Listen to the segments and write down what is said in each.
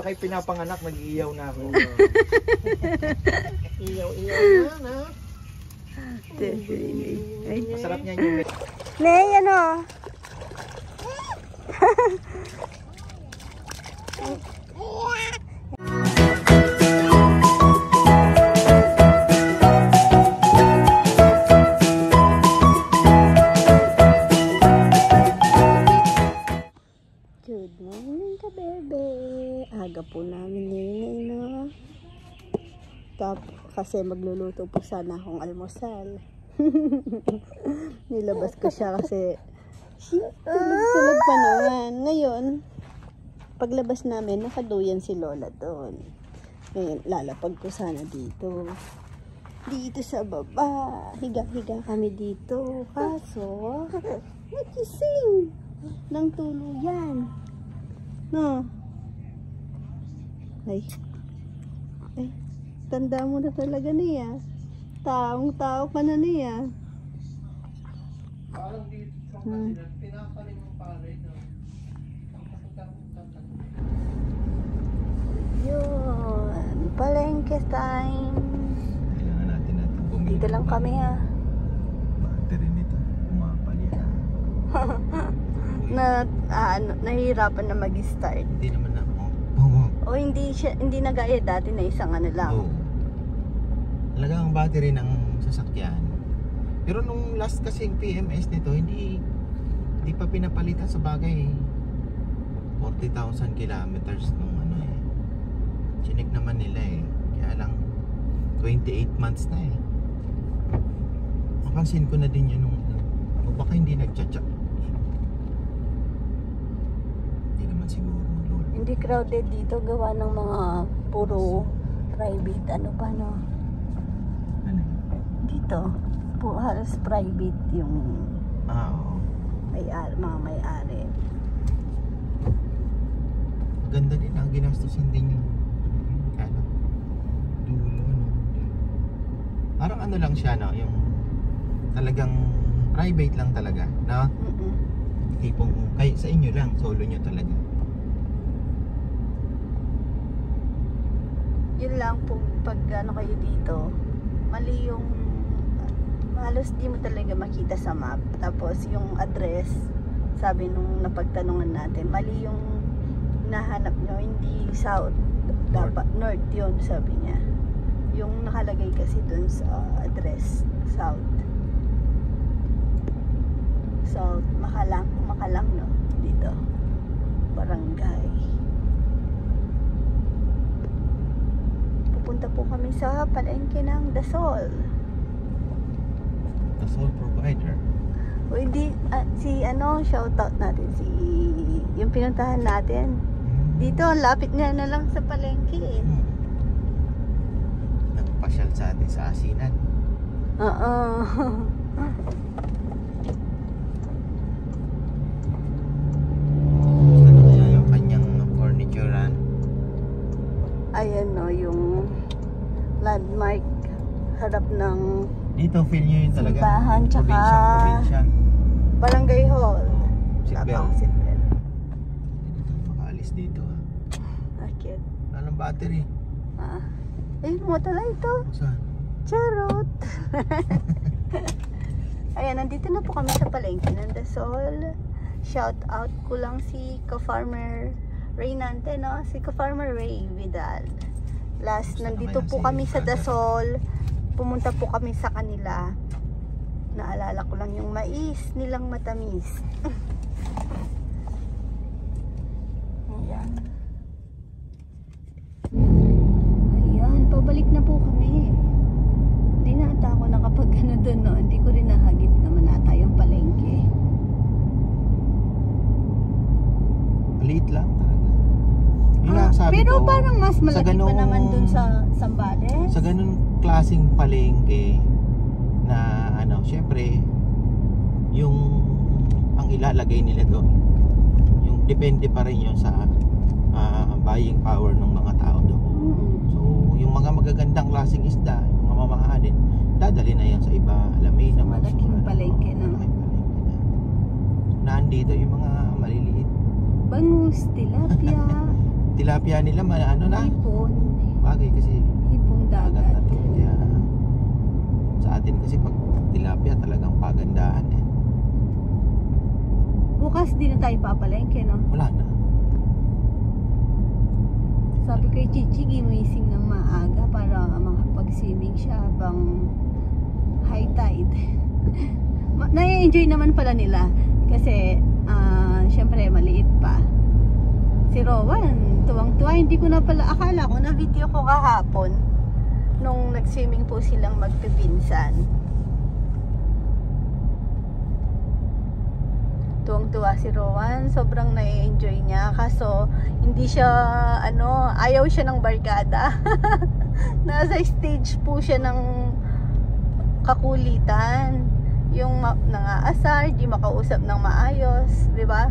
kayo pinapanganak, nag-iiyaw na ako. Iyaw-iyaw na. Masarap niya yung... Nay, ano? Good morning ka, bebe. Aga po namin ngayon, no? Kasi magluluto po sana akong almusal. Nilabas ko siya kasi tulog pa naman. Ngayon, paglabas namin, nakaduyan si Lola doon. Ngayon, lalapag ko sana dito. Dito sa baba. Higa-higa kami dito. Kaso, nagising ng tuluyan. No? Ay. Tanda mo na talaga niya. Taong-tao ka na niya. Parang dito sa pinakalim ng palay na. Yun. Palengke time. Kailangan natin bumili. Dito lang kami ha. Battery nito. Umapali na. Nahihirapan na mag-start. Hindi naman na. O hindi na gaya dati na isang ano lang. Oo. Talagang battery ng sasakyan. Pero nung last kasi PMS nito, hindi pa pinapalitan sa bagay. 40,000 kilometers nung ano eh. Chinek naman nila eh. Kaya lang 28 months na eh. Napansin ko na din yun nung baka hindi nagchat-chat. Hindi naman siguro. Hindi crowded dito, gawa ng mga puro private ano pa no. Ano? Dito, puro halos private yung oo. mga may-ari. Ganda din ang ginastusin din yung ano, dulo no. Parang ano lang siya no, yung talagang private lang talaga, no? Tipong kay sa inyo lang, solo nyo talaga. Yun lang po, pag ano kayo dito, mali yung halos di mo talaga makita sa map. Tapos yung address, sabi nung napagtanungan natin, mali yung nahanap nyo, hindi south, dapat north yun, sabi niya. Yung nakalagay kasi dun sa address, south. South, Makalang no, dito. Barangay. Pupunta po kami sa palengke ng Dasol. Dasol provider. O hindi, si ano, shoutout natin si yung pinuntahan natin. Dito, lapit niya na lang sa palengke eh. Nagpasyal sa atin sa asinan. Oo. Ano kaya yung kanyang furniturean? Ayan no, yung landmark harap ng Dito feel nyo yun talaga. simbahan, tsaka Probinsya. barangay hall. Seatbelt. Seatbelt. Hindi tayo makaalis dito ha. Akit. Wala ng battery. Ay, mutala ito. Saan? Charot. Ayan, nandito na po kami sa palengke ng Dasol. Shout out ko lang si Ka-Farmer Reynante, no? Si Ka-Farmer Ray Vidal. Last, nandito po kami sa Dasol. Pumunta po kami sa kanila. Naalala ko lang yung mais nilang matamis. Ayan. Ayan, pabalik na po kami. Hindi na ata ako nakapag ano doon, no? Hindi ko rin nahagip naman ata yung palengke. Maliit lang talaga. Yun lang sabi pero ko, parang mas malaki ganung, pa naman dun sa Zambales. Sa ganun klaseng palengke na ano, syempre yung ang ilalagay nila doon, yung depende pa rin yun sa buying power ng mga tao doon. So yung mga magagandang klaseng isda, yung mga mamahalin, dadali na yan sa iba. Alamin na malaking palengke na. Nandito yung mga maliliit. Bangus, tilapia. tilapia nila, ano na? Hipon. Bagay kasi Hipong dagat na dagat. to. Kaya sa atin kasi pag tilapia talagang pagandahan eh. Bukas di na tayo papalengke, no? Wala na. Sabi kay Chichi, gimising ng maaga para makapag-swimming siya habang high tide. Nai-enjoy naman pala nila kasi syempre maliit pa. Si Rowan, tuwang-tuwa. Hindi ko na pala, akala ko na video ko kahapon nung nag-swimming po silang magpipinsan. Tuwang-tuwa si Rowan, sobrang na-enjoy niya. Kaso, hindi siya, ayaw siya ng barkada. Nasa stage po siya ng kakulitan. Yung nangaasar, di makausap ng maayos, di ba?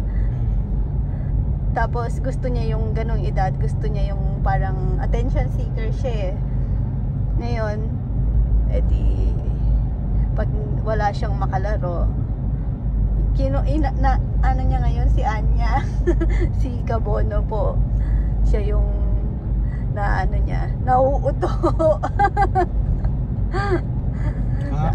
Tapos, gusto niya yung ganong edad. Gusto niya yung parang attention seeker siya eh. Ngayon, edi, pag wala siyang makalaro, ano niya ngayon, si Anya si Kabono po, siya yung niya, nauuto.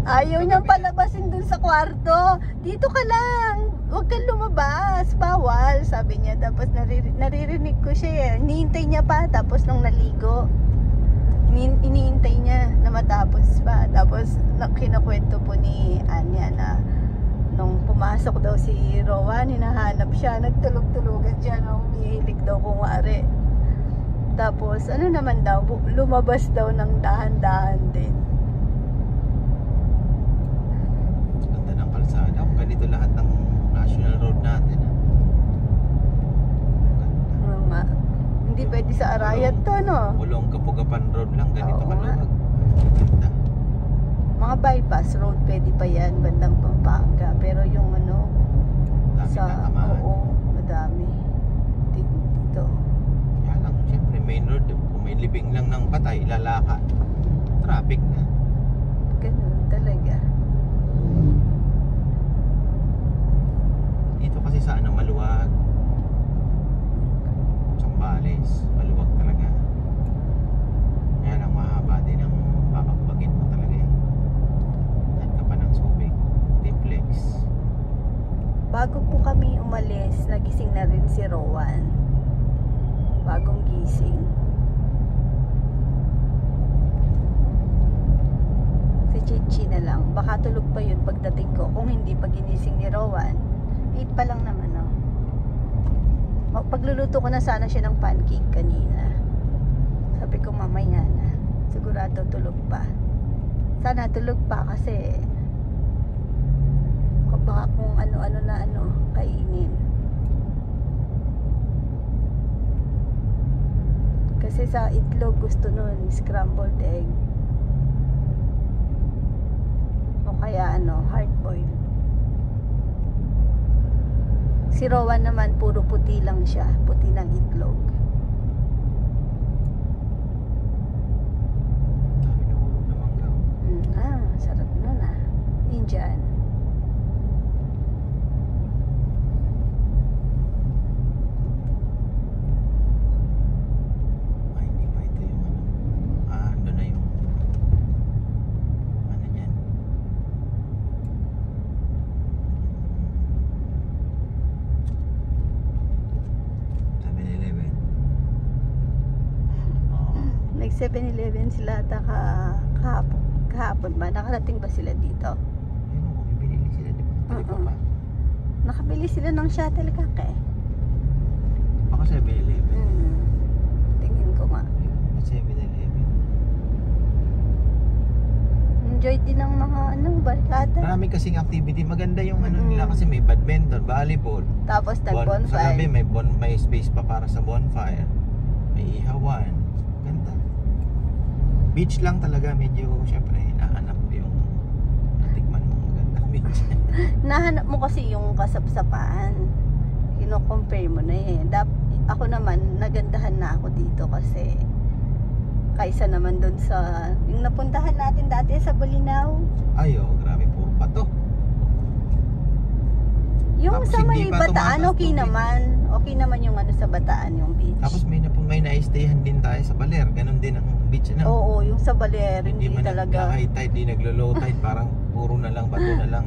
Ayaw niyang palabasin dun sa kwarto. Dito ka lang, huwag kang lumabas, bawal, sabi niya. Tapos naririnig ko siya eh. Iniintay niya pa, tapos nung naligo iniintay niya na matapos pa. Tapos kinakwento po ni Anya na nung pumasok daw si Rowan, hinahanap siya, nagtulog-tulugan siya na umihilig daw kumari. Tapos ano naman daw, lumabas daw ng dahan-dahan din. Ganda ng kalsada. Ganito lahat ng national road natin. Ganda. Hindi pwede sa Arayat to, no? Ulong Kapugapan Road lang, ganito Oo nga. kaluwag. Ganda. Mga bypass road, pwede pa yan, bandang Pampanga. Pero yung Dami tatamaan. oo, madami. Dito. Kaya lang, syempre main road, kung may libing lang ng patay, lalaka. Traffic na. Ganun talaga. Dito kasi sa maluwag. Sambales, maluwag talaga. Kaya lang mahaba din ang babakbagin mo talaga yan. Dahil ka pa ng Subic, Tiplex. Bago po kami umalis, nagising na rin si Rowan. Bagong gising. Si Chichi na lang. Baka tulog pa yun pagdating ko. Kung hindi pa ginising ni Rowan, 8 pa lang naman, no? Pagluluto ko na sana siya ng pancake kanina. Sabi ko mamaya na. Sigurado tulog pa. Sana tulog pa kasi baka kung ano-ano na kainin. Kasi sa itlog gusto nun scrambled egg. O kaya hard boiled. Si Rowan naman puro puti lang siya, puti ng itlog. Dami na hulog na mangga. Sarap na na. Indian. Ay, hindi pa ito yung ando na yung yan. 7-Eleven. Nag 7-Eleven sila ata kahapon ba? Nakarating ba sila dito? Ayun ako, bibili sila, di ba? Tuloy pa ba? Nakabili sila ng shuttlecock eh. Baka 7-Eleven. Tingin ko nga. 7-Eleven. Enjoy din ng mga barkada. Marami kasing activity. Maganda yung nila kasi may badminton, volleyball. Tapos Sa nag-bonfire. gabi may space pa para sa bonfire. May ihawan. Ganda. Beach lang talaga, medyo syempre hinahanap yung natikman mo magandang beach. Nahanap mo kasi yung kasapsapan. Kino-compare mo na eh. Ako naman, nagandahan na ako dito kasi kaysa naman dun sa yung napuntahan natin dati sa Bolinao. Ayo, grabe, puro bato. Yung Tapos sa hindi may pa Bataan, tumataas okay tubig. naman. Okay naman yung ano sa Bataan, yung beach. Tapos may na-stayhan din tayo sa Baler. Ganon din ang beach na. Oo, yung sa Baler, Hindi hindi man talaga. nag-high tide, di naglo-low tide. Parang puro na lang, bato na lang.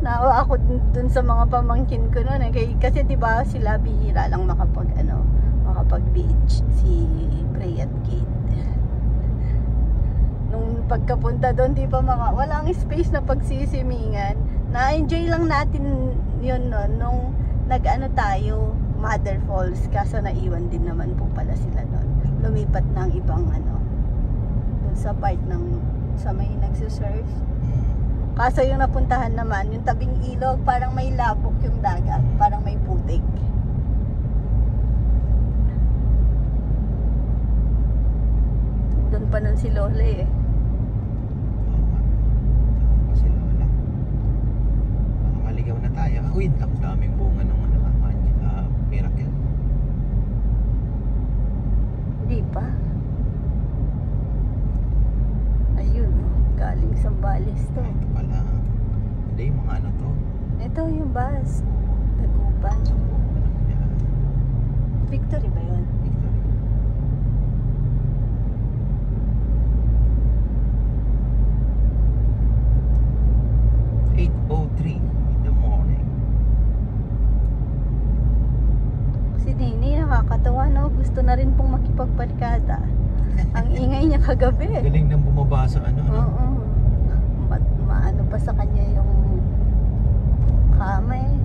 Naawa ako dun sa mga pamangkin ko noon. Kasi 'di ba sila bihira lang makapag beach si Pray at Kate. Nung pagkapunta doon, di pa walang space na pagsisimingan. Na-enjoy lang natin yun noon nung nag-ano tayo, Mother Falls, kaso naiwan din naman po pala sila noon. Lumipat ng ibang doon sa part sa may nagsusurf. Kaso yung napuntahan naman, yung tabing ilog, parang may labok yung dagat, parang may putik. Doon pa nun si Lola eh. Oo nga. Kasi Lola. Maligaw na tayo. Uy, ang daming bunga ng miracle. Hindi pa. Ayun, galing sa Balis to. Ito pala. Hindi, yung mga ano to. Ito yung bus. Tagupan. Yan. Victory ba yun? Victory. in the morning. Si Nini, nakakatawa no? Gusto na rin pong makipagbarkada. Ang ingay niya kagabi. Galing nang bumaba sa ano. Oo. Maano pa sa kanya yung kama eh.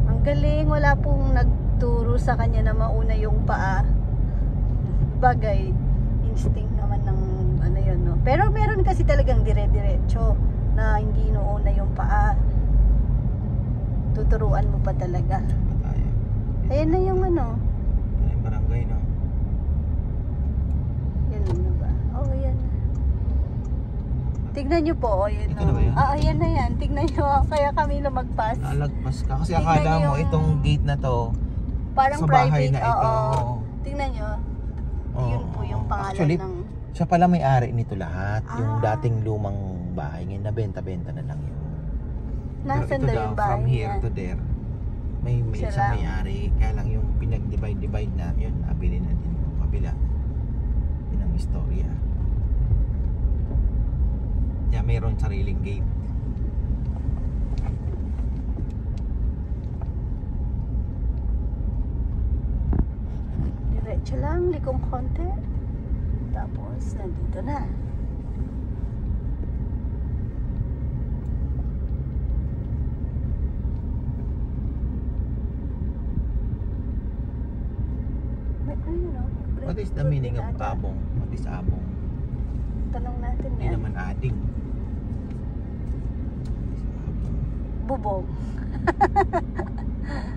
Ang galing, wala pong nagturo sa kanya na mauna yung paa. Bagay, instinct naman ng ano yun, no? Pero meron kasi talagang dire-diretso na hindi noona yung paa. Tuturuan mo pa talaga. Tayo. Ayan na yung ano. Yung barangay, no? Yan na ba? Oh, yan na. Tignan nyo po, oh, yun. Ito na ba yan? Yan na yan. Tignan nyo, kaya kami lumagpas. Lalagpas ka. Kasi Tingnan akala mo yung- itong gate na to Parang sa bahay private, na ito. oo. Tignan nyo. Oo. Yun po yung pangalan Actually, ng... siya pala may-ari nito lahat. Yung Ah. dating lumang bahay. Ngayon nabenta-benta na lang yun. Nasaan daw yung bahay from here niya? to there. May Siya isang lang. may-ari. Kaya lang yung pinag-divide na yun, nabili na din yung kabila. Yun ang istorya. Kaya mayroon sariling gate. Diretso lang, likong konti. Tapos, nandito na. May ayun, oh. What is the meaning of abong? What is abong? Tanong natin Hindi yan. naman ading. Bubog.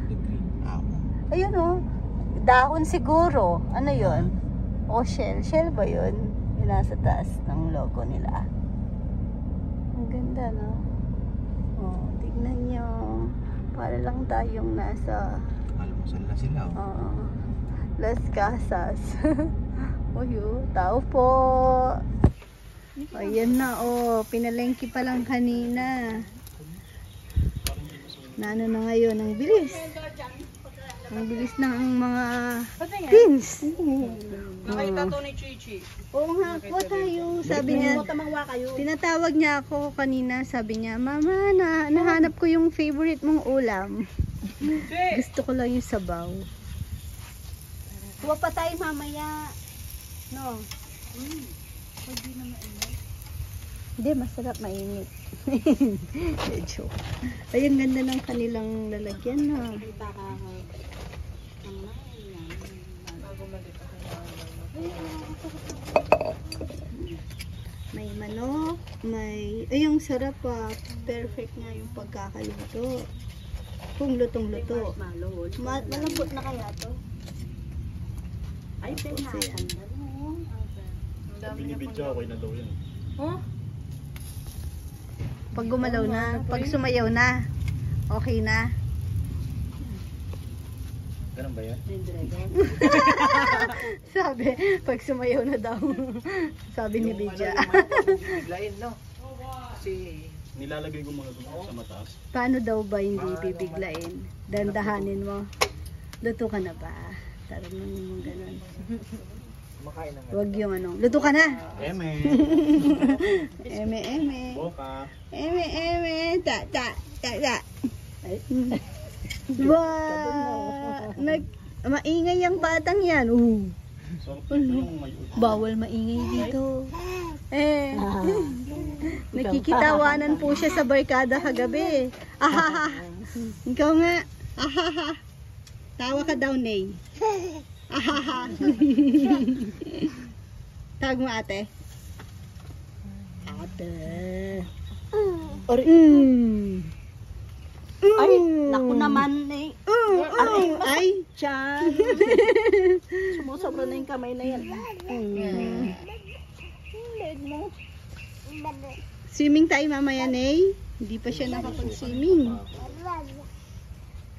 The green abong. Ayun, oh. Dahon siguro. Ano yon? O shell. Shell ba yun? Yung nasa taas ng logo nila. Ang ganda, no? Oh, tignan nyo. Para lang tayong nasa Almusal na sila. Oh. Las Casas. Uy, tao po. Ayan na, oh. Pinalengke pa lang kanina. Naano na ngayon, ang bilis. Ang bilis ng mga pins. Nakita to ni Chichi. Oo nga po tayo. Sabi niya, tinatawag niya ako kanina. Sabi niya, Mama, nahanap ko yung favorite mong ulam. Gusto ko lang yung sabaw. Kuha pa tayo mamaya. No? Hindi na mainit. Hindi, masarap mainit. Medyo. Ay, ang ganda ng kanilang lalagyan, ha? May manok, ay yung sarap pa. Perfect nga yung pagkakaluto. Kung lutong-luto. Malambot na kaya to? Ay, pinahatan. Sabi ni Bidya, okay na daw yan. Pag gumalaw na, pag sumayaw na, okay na. Ganun ba yan? Sabi, pag sumayaw na daw. Sabi ni Bidya. Biglayin, no? Kasi Nilalagay ko mga gusto sa mataas. Paano daw ba hindi bibiglain? Dandahanin mo. Luto ka na ba? Tarunong mo ganun. Kumakain na nga. Huwag yung ano. Luto ka na! Eme. Eme. Boka. Eme. Ta. Ay. Wow! Maingay ang batang yan. Sarap ito yung may Bawal maingay dito. Nakikitawanan po siya sa barkada kagabi. Ahaha. Ikaw nga. Ahaha. Tawa ka daw, Nay. Ahaha. Tawag mo ate. Ate. Ay, naku naman eh. Ay. Chan. Sumusobra na yung kamay na yan. Leg mo. Swimming tayo mamaya, Nay. Hindi pa siya nakapag-swimming.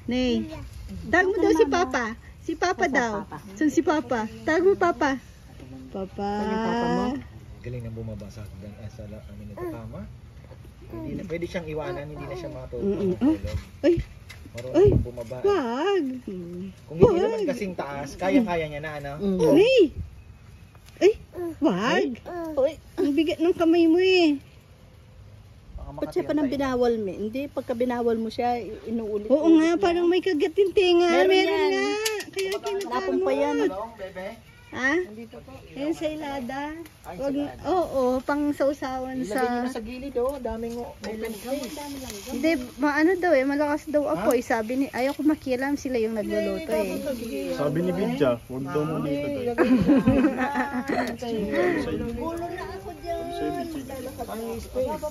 Nay. Tawag mo daw si Papa. Si Papa daw. Saan si Papa? Tawag mo Papa. Papa. Galing na bumaba sa hagdan. Sa amin ito tama. Hindi na, pwede siyang iwanan, hindi na siya makatulog. Ay. Marunong na bumaba. Wag. Kung hindi naman kasing taas, kaya-kaya niya na ano. Nay. Ay. Wag. Ang bigat ng kamay mo eh. Ba't siya pa nang binawal mo? Hindi, pagka binawal mo siya, inuulit. Oo nga, parang may kagat yung tenga. Meron Meron yan. nga. Kaya kinakamo. Napong pa yan. Ha? Yan sa ilada. Wag, oo, pang sausawan sa... sa gilid daming open space. Hindi, ano daw eh, malakas daw ako eh. Sabi ni, ayaw ko makialam, sila yung nagluluto eh. Sabi ni Bidja, huwag daw mo dito tayo.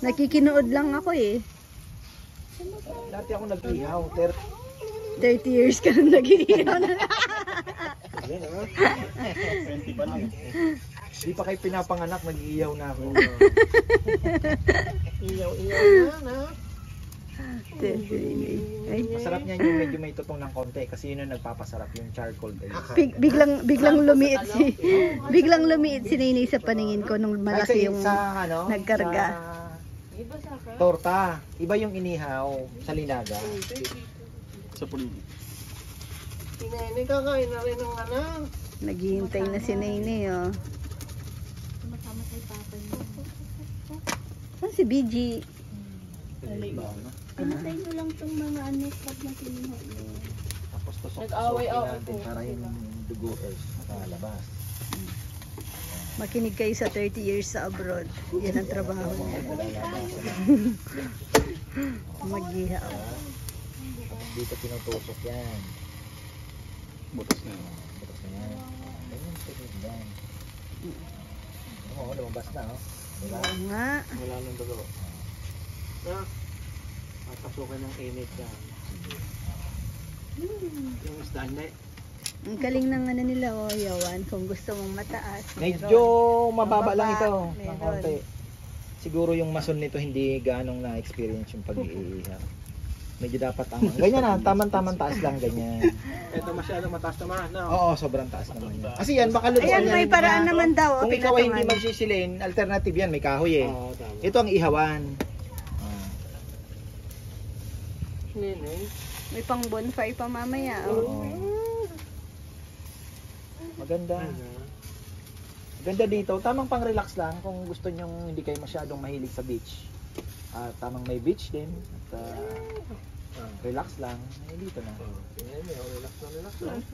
Nakikinood lang ako eh. Dati ako nag-ihaw. 30 years ka nang nag-iiyaw na. 20 pa lang. Di pa kayo pinapanganak, nag-iihaw na ako. Iyaw na. Ay, Masarap niyan yung medyo may tutong ng konti kasi yun ang nagpapasarap yung charcoal. biglang lumiit si Nini sa paningin ko nung malaki yung sa, nagkarga. Sa torta. Iba yung inihaw sa linaga. Sa pulido. Hindi kakain na rin ng ano. Naghihintay na si Nini oh. Saan si BG? Pinatay mo lang itong mga ano pag natinihan mo. Tapos tusok-tusokin Nag-away ako natin para yung dugo makalabas. Makinig kayo sa 30 years sa abroad. Yan ang trabaho niya. Mag-ihaw. Tapos dito pinutusok yan. Butas na yun. Butas na yan. Ganyan, technique yan. Oo, lumabas na Diba? Oo nga. Wala nang dugo. Papasukan ng init yan. Yung isda na Ang galing ng ano nila oh, yawan. Kung gusto mong mataas. Medyo mababa lang ito. Ng Meron. konti. Siguro yung mason nito hindi ganong na-experience yung pag-iihaw. Medyo dapat ganyan na, tamang taas lang ganyan. Ito masyadong mataas naman. No? Oo, sobrang taas naman yan. Kasi yan, baka lutuan Ayan, may yan. paraan naman daw. Kung ikaw ay hindi magsisilin, alternative yan, may kahoy eh. Oo, tama. Ito ang ihawan. May pang bonfire pa mamaya. Oh. Maganda. Ganda dito. Tamang pang relax lang kung gusto nyong hindi kayo masyadong mahilig sa beach. Tamang may beach din. At relax lang. Dito na.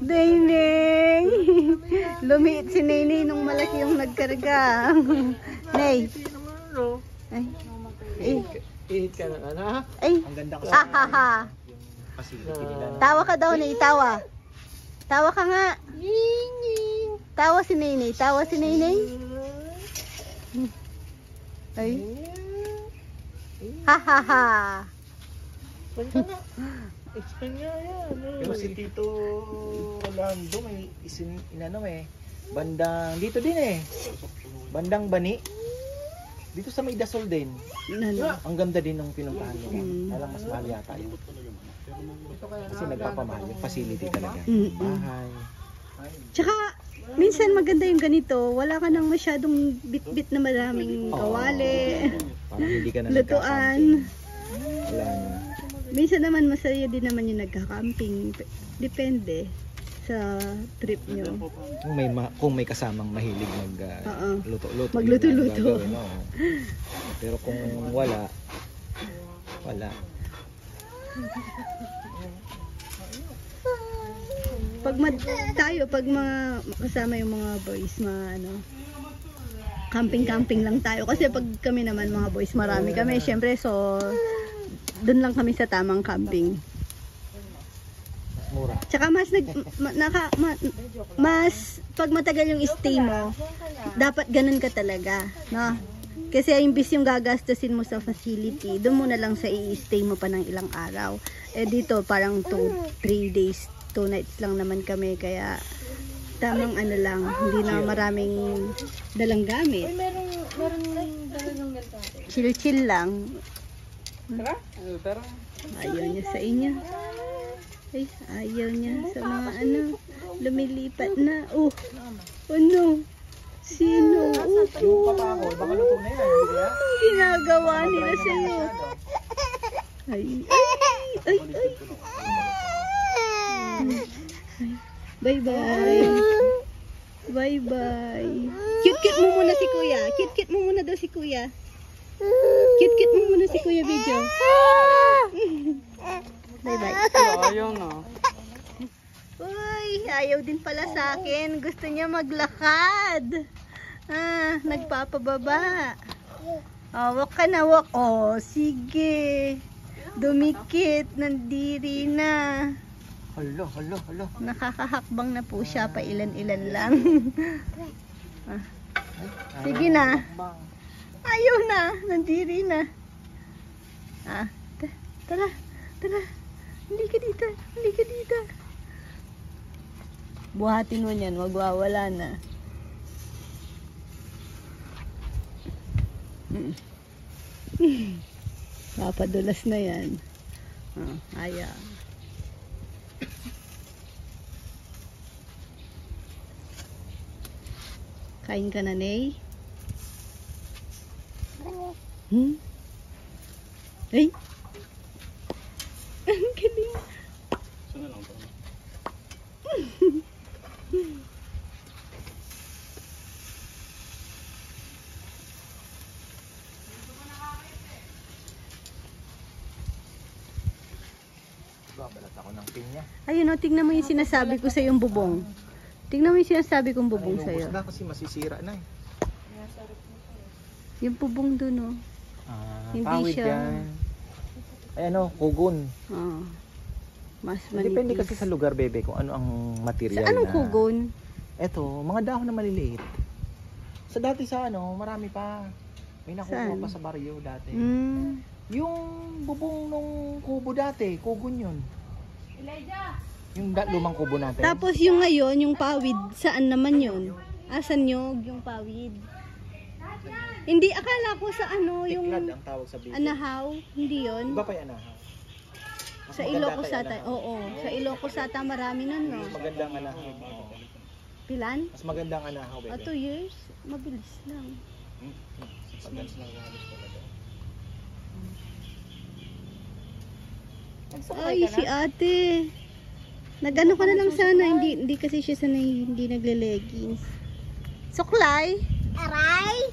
Nene! Lumiit si Nene nung malaki yung nagkarga. Nay! Ay! Ihit ka na ano ha? Ay! Ang ganda kasi Ahaha! yung facility nila. Tawa ka daw, Nay. Tawa. Tawa ka nga. Tawa si Nene. Tawa si Nene. Ay. Hahaha. Pero si Tito Orlando may bandang dito din eh. Bandang Bani. Dito sa may Dasol din. Ang ganda din ng pinuntahan nila. Alam mas mahal yata yun. Kasi nagpapamahal yung facility talaga. Bahay. Tsaka, Minsan maganda yung ganito. Wala ka nang masyadong bit-bit na maraming kawali. Parang hindi ka na Lutuan. Wala na. Minsan naman masaya din naman yung nagka-camping. Depende sa trip nyo. Kung may kasamang mahilig luto-luto. Magluto-luto. Pero kung wala. Pag mga kasama yung mga boys, camping lang tayo. Kasi pag kami naman mga boys, marami kami. Syempre, so doon lang kami sa tamang camping. Mura. Tsaka mas pag matagal yung stay mo, dapat ganun ka talaga, no? Kasi imbis yung gagastusin mo sa facility, doon mo na lang sa i-stay mo pa ng ilang araw. Eh dito parang 3 days, 2 nights lang naman kami, kaya tamang lang, hindi na maraming dalang gamit. Chill lang. Ayaw niya sa inyo. Ay, ayaw niya sa mga lumilipat na. Oh, ano? Sino? Yung papa ko, baka luto na yan. Ginagawa nila sa'yo. Ay. Bye-bye. Bye-bye. Cute-cute mo muna si kuya. Cute-cute mo muna daw si kuya. Cute-cute mo muna si kuya, video. Bye-bye. Ayaw na. Uy, ayaw din pala sa akin. Gusto niya maglakad. Nagpapababa. Walk ka na, walk. Oh, sige. Dumikit. Nandiri na. Hala. Nakakahakbang na po siya. Pa ilan-ilan lang. Sige na. Ayaw na. Nandiri na. Tara. Hindi ka dito. Buhatin mo niyan, magwawala na. Papadulas na yan. Ayaw. Kain ka na, Nay? Ay! Ang galing. Sana lang to. Babalat ako ng pinya. Ayun, tingnan mo yung sinasabi ko sa yung bubong. Tingnan mo yung sinasabi kong bubong sa'yo. Na kasi masisira na eh. Yung bubong dun, hindi pawid siya. yan. Ay kugon. Mas manipis. Depende kasi sa lugar, bebe, kung ano ang material Sa anong na. kugon? Eto, mga dahon na maliliit. Sa dati marami pa. May nakukuha pa sa baryo dati. Yung bubong nung kubo dati, kugon yun. Yung lumang kubo natin. Tapos yung ngayon, yung pawid, saan naman yun? Asan yung pawid? Hindi, akala ko sa yung Tiklad ang tawag sa bibig. Anahaw, hindi yun. Iba pa yung anahaw. Mas Sa maganda Ilocos tayo ata, anahaw. oo. Sa Ilocos ata marami nun, no? Mas magandang anahaw. Oo. Pilan? Mas magandang anahaw, bebe. 2 years? Mabilis lang. Mabilis lang halos talaga. Ay, si ate. Nagano ka na lang sana, hindi kasi siya sanay, hindi nagle-leggings. Suklay? Aray!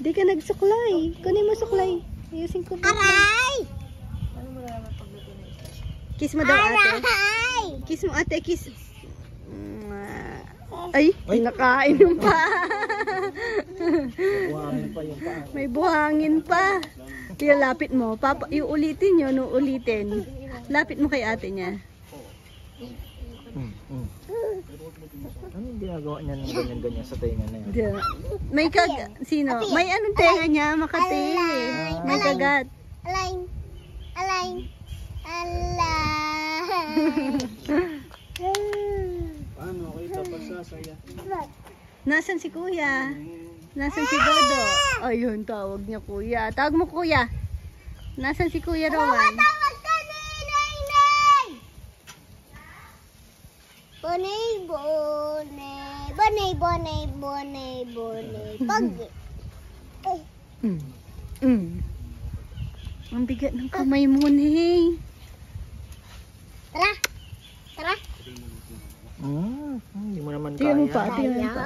Hindi ka nagsuklay. Kunin mo suklay. Ayusin ko ba? Aray! Kiss mo daw ate. Kiss mo ate, kiss. Ay, nakain yung pa. Buhangin pa yung paa. May buhangin pa. Kaya lapit mo. Yung ulitin nyo, no ulitin. Lapit mo kay ate niya. Ano yung ginagawa niya ng ganyan-ganyan sa tenga na yan? May sino? May anong tenga niya? Makati. May kagat. Alay. Paano kita pagsasaya? Nasan si kuya? Nasan si Dodo? Ayun, tawag niya kuya. Tawag mo kuya. Nasan si Kuya Rowan? Bonay. Bonay. Pag. Ang bigat ng kamay mo, Nay. Tara. Hindi mo naman Tingnan mo kaya. pa, tingnan mo pa.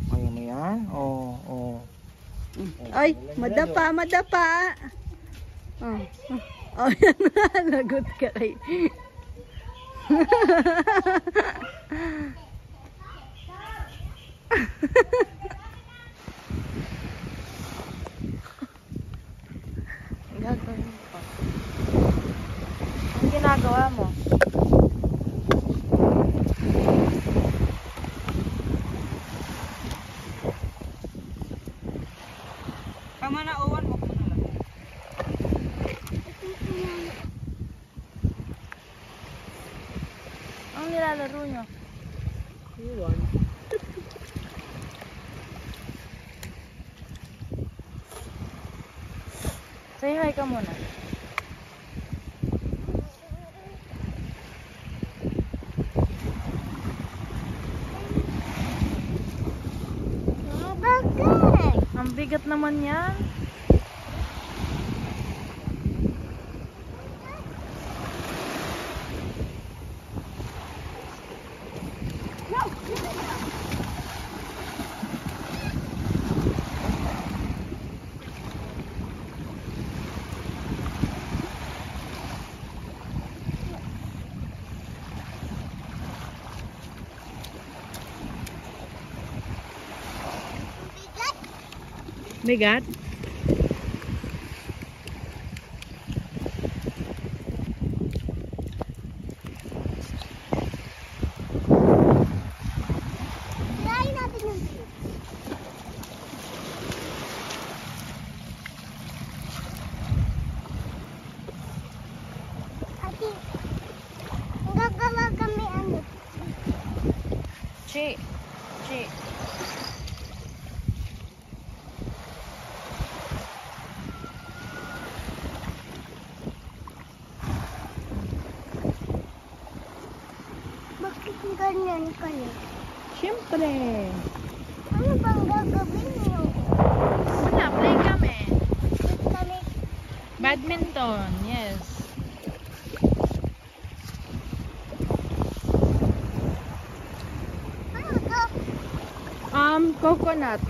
Kaya mo yan? Oo. Ay, madapa. Oh, yan na. Lagot ka kay. Gagawin mo pa. Ang ginagawa mo? Tama na, uwan mo. Ang nilalaro nyo? Iwan. Say hi ka muna. Ang bigat naman yan. Bigat? Try natin yung Ate, gagawa kami ano. Chi. Bakit ganyan kayo? Siyempre. Ano bang gagawin niyo? Wala, play kami. Kami, Badminton, yes. ano to? Coconut.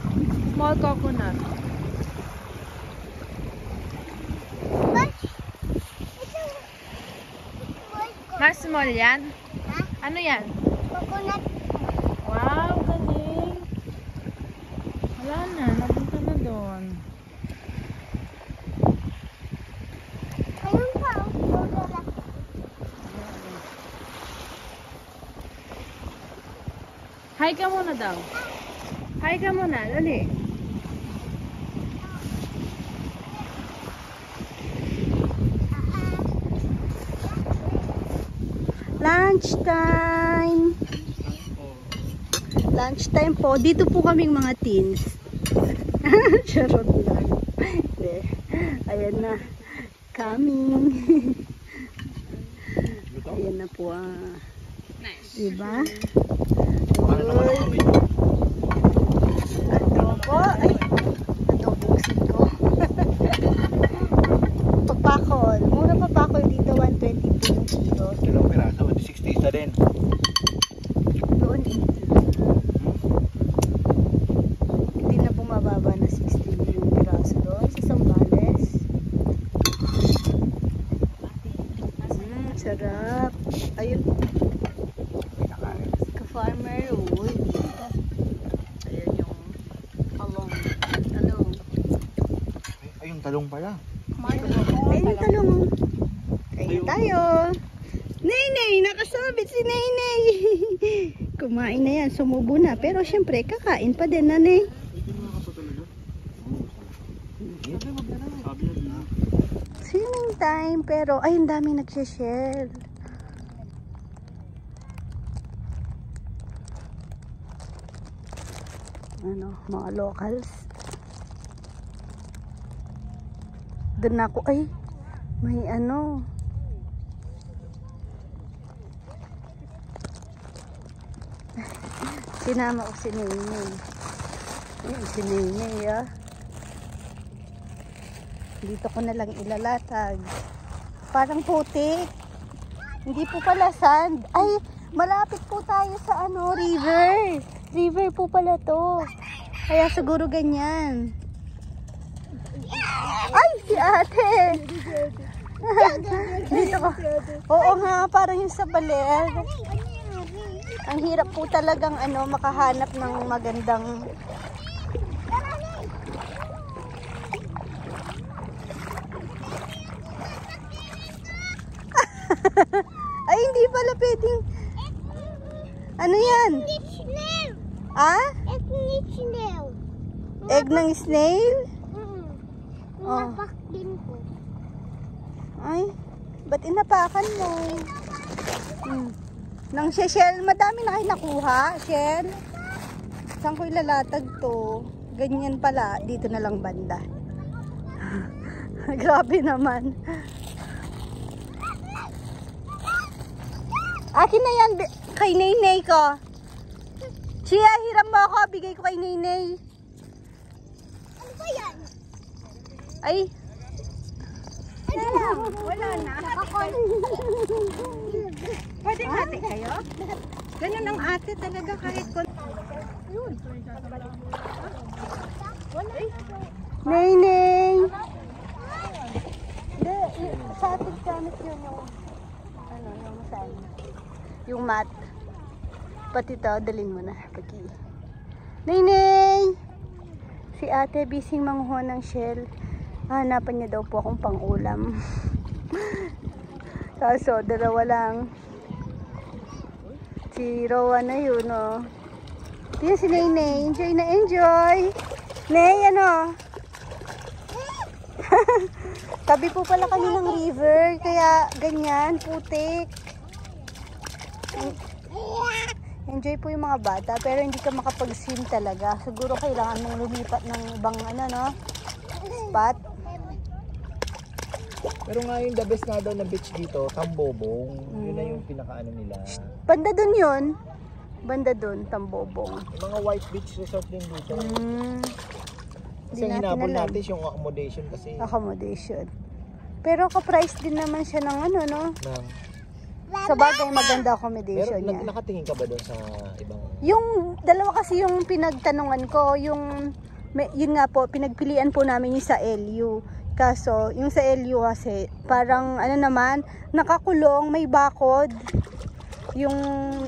Small coconut. Ba't? Ito. Boy ko. Mas small yan? Ha? Ano yan? Coconut. Wow, galing. Wala na, napunta na doon. Ayun pa. Coconut. Hi ka muna daw. Hi ka muna, dali. Lunchtime! Lunchtime po. Dito po kaming mga teens. Charot lang. Hindi. Ayan na. Coming. Ayan na po. Diba? Uy. Adobo. Ay. Adobusin ko. Papakol. Mura papakol dito. 120 po yung kilo. Dalawang piraso, 60 isa din. Doon 80. Hindi na bumababa na 60 yung piraso doon sa Sambales. Sarap. Ayun. Ka-farmer. Uy. Ayan yung talong. Ay, yung talong pala. Ayun yung talong. Kain tayo. Nainay, nakasabit si Nainay. Kumain na yan, sumubo na. Pero syempre, kakain pa din, nanay. Swimming time, pero ay, ang daming nagsishare. Ano, mga locals. Doon ako, ay, may ano. Si Sinama ko si Nenay. Ayan, si Nenay, ah. Dito ko na lang ilalatag. Parang putik. Hindi po pala sand. Ay, malapit po tayo sa ano, river. River po pala to. Kaya siguro ganyan. Ay, si ate. Dito ko. Oo nga, parang yung sa baler. Ang hirap po talagang ano, makahanap ng magandang ay, hindi pala pwedeng. Ano yan? Snail. Ah? Egg ni snail. Egg ng snail? Oh. Napak din ko. Ay, ba't inapakan mo? Nang shell, madami na kayo nakuha, shell. Saan ko ilalatag to? Ganyan pala, dito na lang banda. Grabe naman. Akin na yan, kay Nenay ko. Chia, hiram mo ako, bigay ko kay Nenay. Ano ba yan? Ay, Wala na. pwede ate kayo? Ganun ang ate talaga kahit kon... Nenay! Hindi, sa ating gamit yun yung... Ano, yung saan? Yung mat. Pati ito, dalhin mo na. Pagi. Nenay! Si ate busy manguha ng shell. Hanapan niya daw po akong pang-ulam. Kaso, dalawa lang. Si Rowan na yun, oh. Yan si Nenay. Enjoy na enjoy. Nay, ano? Tabi po pala kami ng river. Kaya, ganyan, putik. Enjoy po yung mga bata. Pero hindi ka makapag-swim talaga. Siguro kailangan mong lumipat ng ibang, ano, no? Spot. Pero nga yung the best nga daw na beach dito, Tambobong. Yun na yung pinakaano nila. Banda dun yun. Banda dun, Tambobong. Yung mga white beach resort din dito. Kasi Di natin hinabol alam. natin yung accommodation kasi. Accommodation. Pero ka-price din naman siya ng ano, no? Ng, Sa bagay, maganda pero accommodation niya. nakatingin ka ba doon sa ibang... Yung dalawa kasi yung pinagtanungan ko, yung yun nga po, pinagpilian po namin yung sa LU. Kaso, yung sa LU kasi, parang ano naman, nakakulong, may bakod. Yung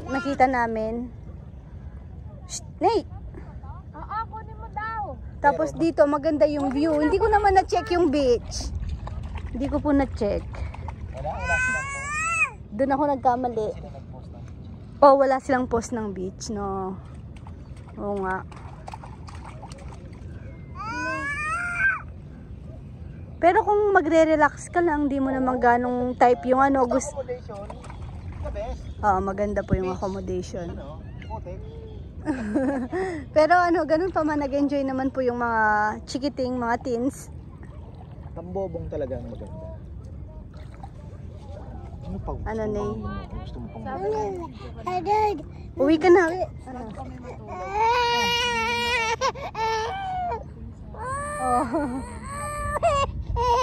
nakita namin. Shh, Nate! Oo, kunin mo daw. Tapos dito, maganda yung view. Hindi ko naman na-check yung beach. Hindi ko po na-check. Wala silang post. Doon ako nagkamali. Sila nag-post ng beach. Oh, wala silang post ng beach, no. Oo nga. Pero kung magre-relax ka lang, di mo naman ganong type yung ano. Accommodation, the best. Maganda po yung accommodation. Ano, putik. Pero ano, ganun pa man, nag-enjoy naman po yung mga chikiting, mga teens. Tambobong talaga ang maganda. Ano pag gusto Ano, mo Nay? kung gusto mo pang Dad. Uwi ka na. Ano? Oh.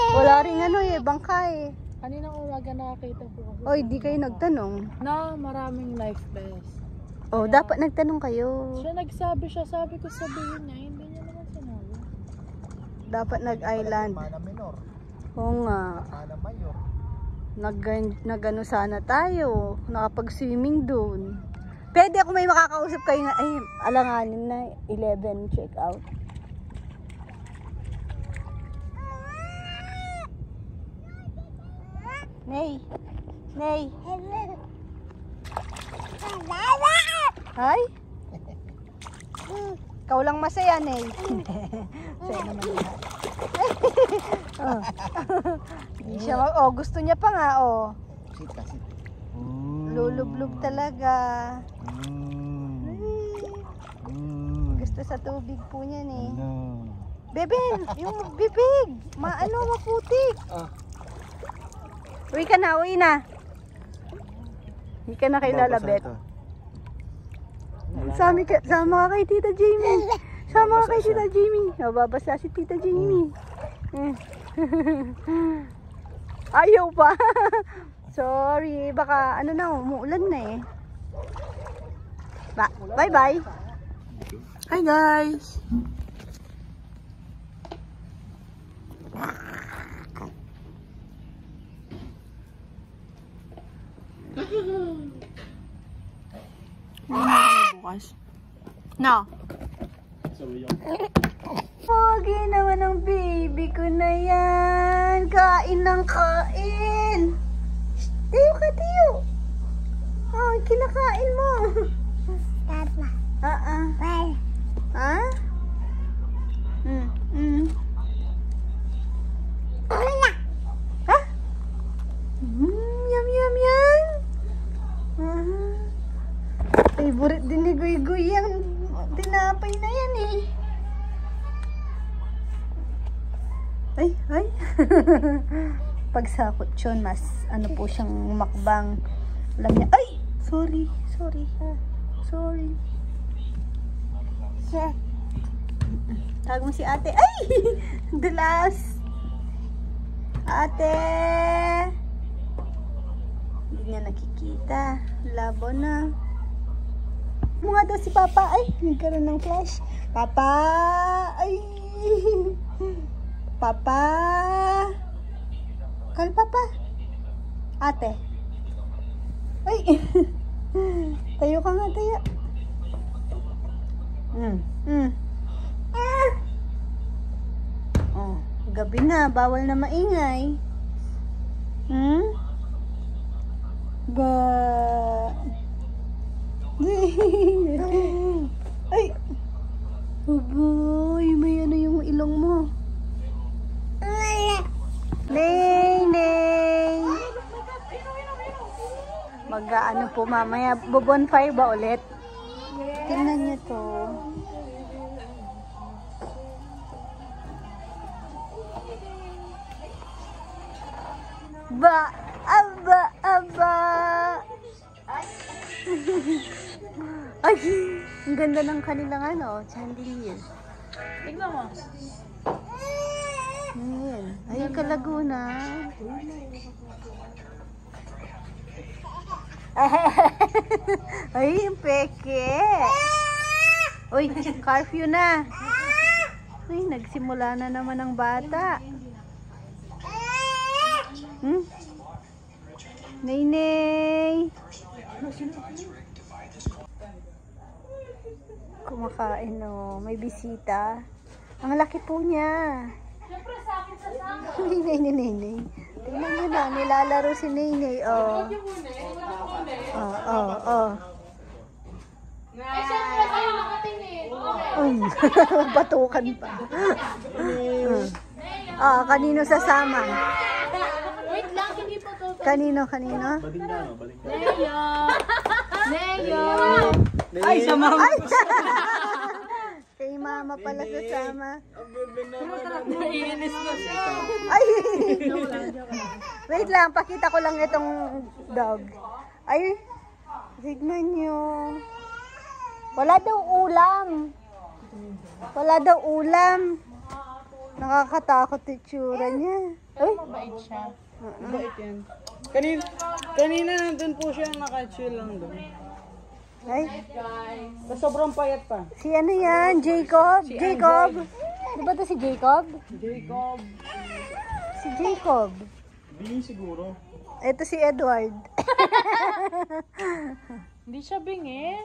Wala rin ano eh, bangka eh. Kaninang umaga nakakita po ako. Oy, di kayo nagtanong. Na maraming life vest. Oh, dapat nagtanong kayo. Siya nagsabi siya, sabi ko sabihin niya, hindi niya naman sinabi. Dapat nag-island. Mana Minor, Oo nga. Mana Mayor. Nag-ano sana tayo. Nakapag-swimming doon. Pwede ako may makakausap kayo nga. Ay, alanganin na. 11 check out. Nay. Nay. Hi. Ikaw lang masaya, Nay. Masaya naman lahat. Oh. Hindi siya gusto niya pa nga, oh. Sit ka, sit. Lulublog talaga. Gusto sa tubig po niyan eh. Beben, yung bibig. Maano, maputik. Uwi ka na, uwi na. Hindi ka na kay Lalabet. Sama ka kay Tita Jamie. Sama ka kay Tita Jamie. Babasa si Tita Jamie. Ayaw pa. Sorry, baka ano na, umuulan na eh. Bye-bye. Hi guys. Bukas. No. Pogi naman ang baby ko na yan. Kain ng kain. Tiyo ka, Tiyo. Oh, kinakain mo. Papa. Bye. Ha? Wala. Ha? Yum, yum, yum. Favorite din ni Guy Guy yung tinapay na yan eh. Ay. Pag sa kutsyon, mas ano po siyang makbang. Alam niya, ay! Sorry. Tawag mo si ate. Ay! Dulas! Ate! Hindi niya nakikita. Labo na. Mga daw si Papa. Ay! Nagkaroon ng flash. Papa! Ay! Papa! Call Papa. Ate. Ay! Tayo ka nga, tayo. Oh, gabi na. Bawal na maingay. Ay! Uboy, may ano yung ilong mo. Neng! Mag-ano po mamaya. Bonfire ba ulit? Tingnan niyo to. Aba. Ay, ang ganda ng kanilang ano, chandelier. Tignan mo. Ayan. Ay, Kalaguna. Ay, yung peke. Uy, curfew na. Ay, nagsimula na naman ang bata. Nay. Kumakain no, may bisita. Ang laki po niya. Siyempre sa akin sa sama. Nay. Tingnan niyo na, nilalaro si Nay. Oh. Eh, siyempre kayo nakatingin. Batukan pa. Kanino sasama? Wait lang, hindi po to. Kanino? Baling na, no? Baling na. Neyo! Ay, sa mama. Ay! Kay mama pala sasama. Naiinis ko siya. Ay! Wait lang, pakita ko lang itong dog. Ay! Tignan nyo. Wala daw ulam. Nakakatakot yung tsura niya. Ay! Mabait siya. Bait yan. Kanina nandun po siya, naka-chill lang doon. Ay! Tapos sobrang payat pa. Si ano yan? Jacob? Jacob? Di ba ito si Jacob? Jacob. Si Jacob. Bini siguro. Ito si Edward. Hindi siya bingi.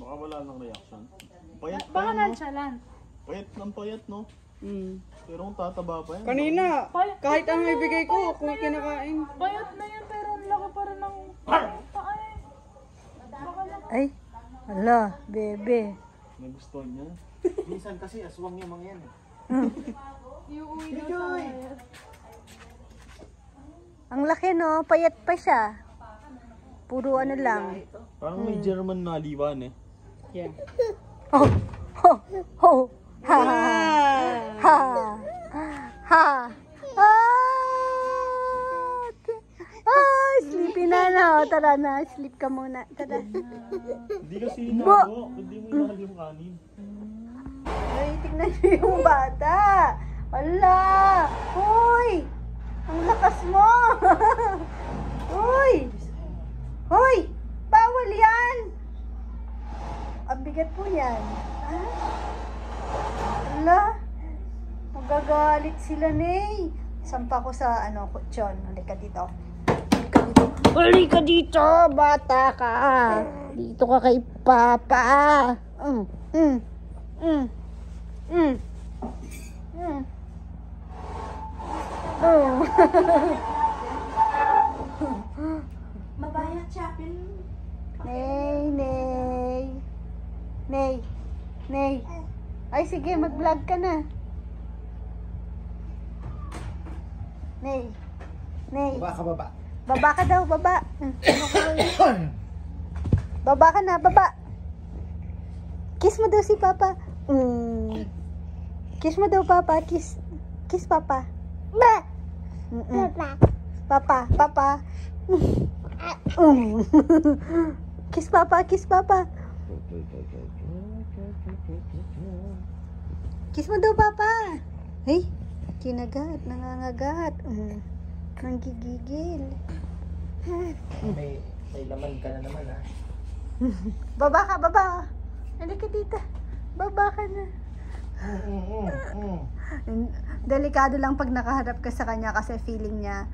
Baka wala nang reaction. Payat pa Baka yan, no? nonchalant. Payat, no? Pero kung tataba pa yan. Kanina, kahit ang ibigay ko, kung kinakain. Bayot na yan, pero ang laki pa rin ng paa eh. Baka lang. Ay! Ala, bebe. Nagustuhan niya. Minsan kasi aswang yung mga yan. Iuwi na tayo. Ang laki no, payat pa siya. Puro ano lang. Parang may German na liwan eh. Yeah. Ha. Ay, sleepy na na, tara na. Sleep ka muna. Tara. Hindi kasi hinago. Hindi mo mahal yung kanin. Ay, tignan niyo yung bata. Wala. Hoy! Ang lakas mo. Hoy! Hoy! Bawal yan. Ang bigat po yan. Ha? Wala. Magagalit sila, Ney. Sampa ko sa, kutsyon. Halika dito. Halika dito. Halika dito, bata ka. Dito ka kay Papa. Mabayat chapel. Ney. Ay, sige, mag-vlog ka na. Ney. Baba ka, baba. Baba ka daw, baba. Baba ka na, baba. Kiss mo daw si Papa. Kiss mo daw, Papa. Kiss Papa. Papa. Kiss Papa. Kiss mo daw, Papa. Hey, kinagat, nangangagat. Nanggigigil. May laman ka na naman, ha? Baba ka, baba. Halika dito. Baba ka na. Delikado lang pag nakaharap ka sa kanya kasi feeling niya,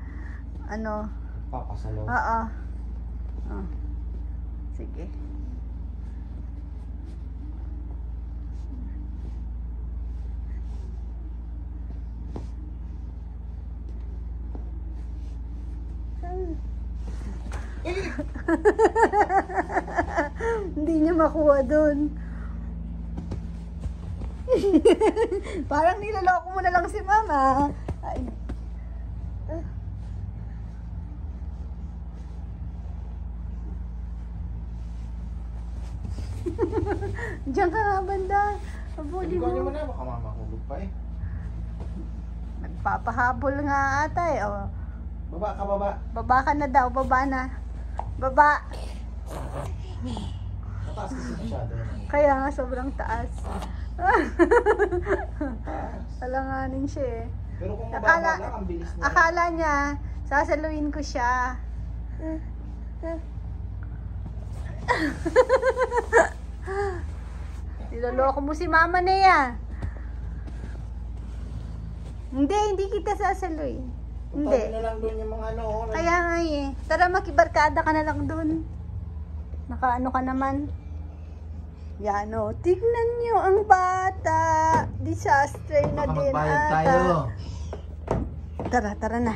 Papasalaw. Oo. Sige. Hindi niya makuha dun. Parang niloloko mo na lang si Mama. Ay. Diyan ka nga banda. Abuli Ikaw mo. mo na, baka mamahulog pa eh. Nagpapahabol nga ata eh. Oh. Baba ka, baba. Baba ka na daw. Baba na. Baba. Mataas kasi masyado. Kaya nga sobrang taas. Alanganin siya eh. Pero kung mababa lang, ang bilis na. Akala niya, sasaluin ko siya. Niloloko mo si Mama Nea. Hindi kita sasaluin. Hindi. Punta na lang doon yung mga Kaya nga eh. Tara, makibarkada ka na lang doon. Nakaano ka naman. Yan o. Tignan nyo ang bata. Disaster na din Magbayad ata. tayo. Tara na.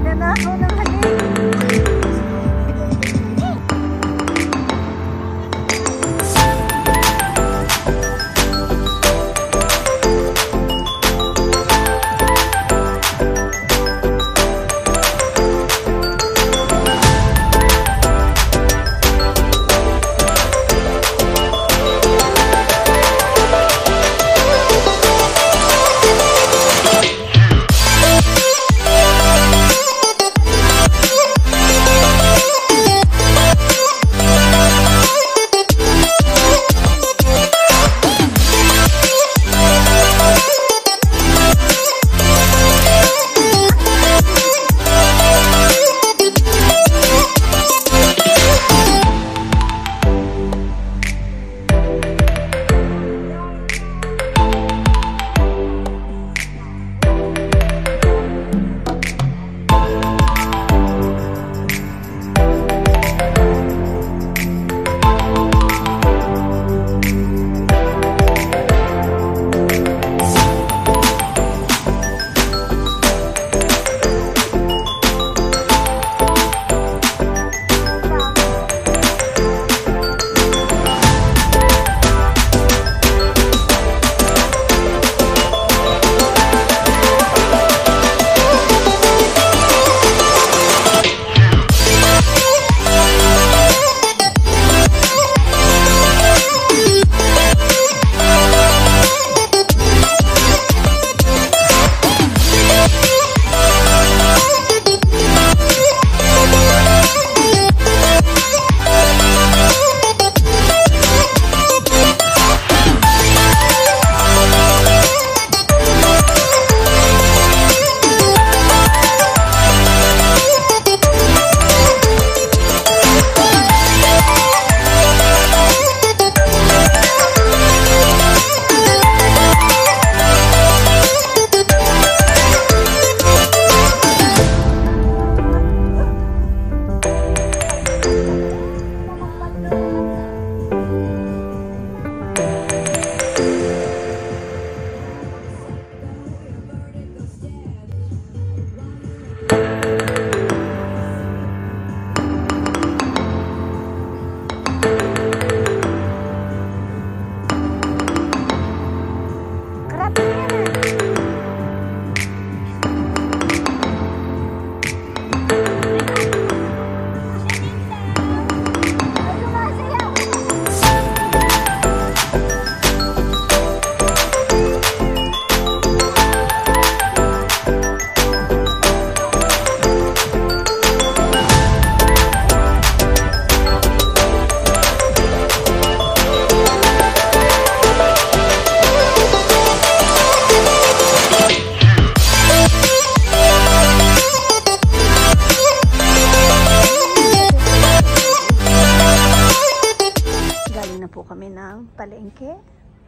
Nanakaw ng halik.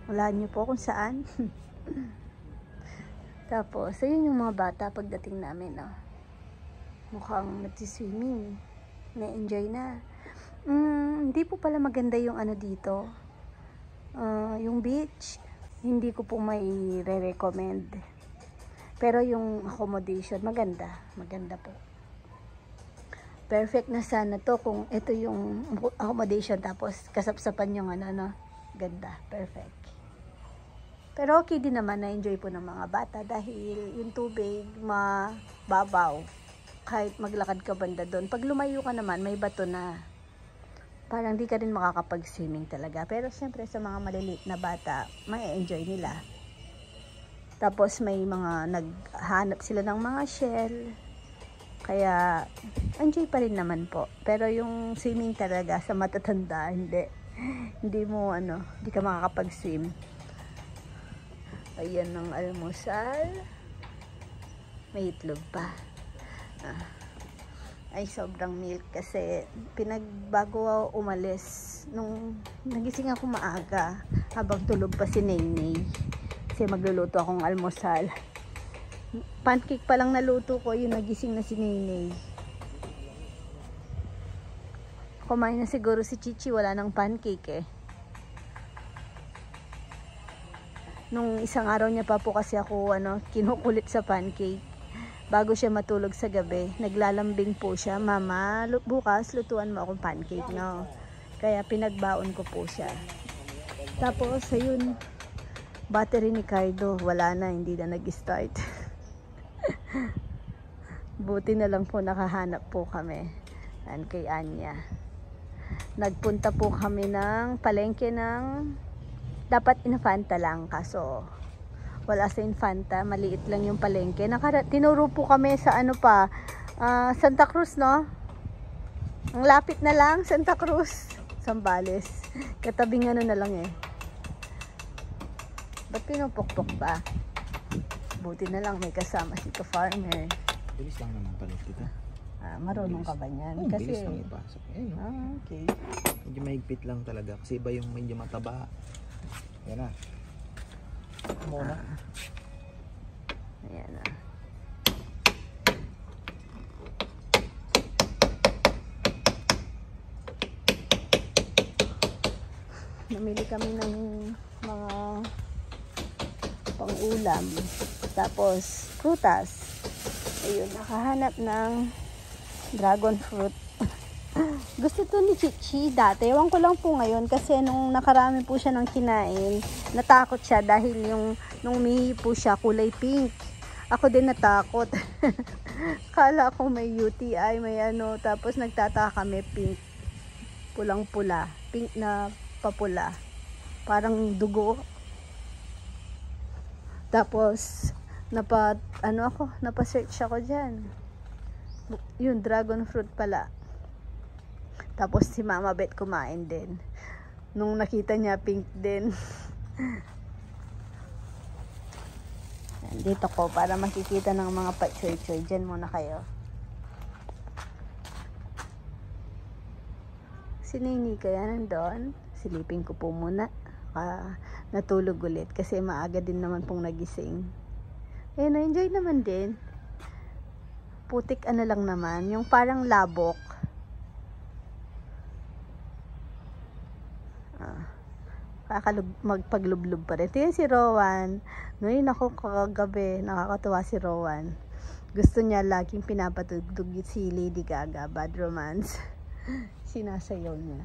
Wala niyo po kung saan. Tapos, ayun yung mga bata pagdating namin, no? Mukhang nagsiswimming. Na-enjoy na. Hindi po pala maganda yung ano dito. Yung beach, hindi ko po may re-recommend. Pero yung accommodation, maganda. Maganda po. Perfect na sana to kung ito yung accommodation tapos kasapsapan yung ano, no? Ganda. Perfect. Pero okay din naman, na-enjoy po ng mga bata dahil yung tubig mababaw. Kahit maglakad ka banda doon. Pag lumayo ka naman, may bato na. Parang di ka rin makakapag-swimming talaga. Pero syempre sa mga maliliit na bata, may enjoy nila. Tapos may mga naghanap sila ng mga shell. Kaya enjoy pa rin naman po. Pero yung swimming talaga sa matatanda, hindi. Hindi mo hindi ka makakapag-swim. Ayan ang almusal. May itlog pa. Ay sobrang milk kasi bago umalis nung nagising ako maaga habang tulog pa si Nenay kasi magluluto akong almusal. Pancake pa lang naluto ko, yung nagising na si Nenay. Kumain na siguro si Chichi, wala nang pancake eh. Nung isang araw niya pa po kasi ako kinukulit sa pancake. Bago siya matulog sa gabi, naglalambing po siya, "Mama, bukas lutuan mo akong pancake, no?" Kaya pinagbaon ko po siya. Tapos, ayun, battery ni Cardo, wala na, hindi na nag-start. Buti na lang po nakahanap po kami kay Anya. Nagpunta po kami ng palengke ng dapat Infanta lang, kaso wala sa Infanta, maliit lang yung palengke. Tinuro po kami sa Santa Cruz, no? Ang lapit na lang, Santa Cruz, Zambales. Katabing na lang eh. Ba't pinupukpok pa? Buti na lang may kasama si farmer. Bilis lang naman pala kita. Marunong ka ba niyan? Kasi bilis lang ipasok. Ayun, okay. Medyo mahigpit lang talaga kasi iba yung medyo mataba. Yan na. Muna. Ayan na. Namili kami ng mga pang-ulam. Tapos, prutas. Ayun, nakahanap ng dragon fruit. Gusto to ni Chichi dati. Ewan ko lang po ngayon kasi nung nakarami po siya ng kinain, natakot siya dahil nung umihi po siya kulay pink. Ako din natakot. Kala ko may UTI, may tapos nagtataka kami pink. Pulang-pula. Pink na papula. Parang dugo. Tapos, napa-search ako dyan. Yun, dragon fruit pala. Tapos si Mama Bet kumain din. Nung nakita niya, pink din. Dito ko, para makikita ng mga pa-choy-choy. Diyan muna kayo. Si Nini kaya nandun. Silipin ko po muna. Natulog ulit. Kasi maaga din naman pong nagising. Na-enjoy naman din. Putik lang naman. Yung parang labok. Magpaglublob pa rin. Ito si Rowan. Ngayon ako kagabi, nakakatuwa si Rowan. Gusto niya laging pinapatugtog si Lady Gaga, Bad Romance. Sinasayaw niya.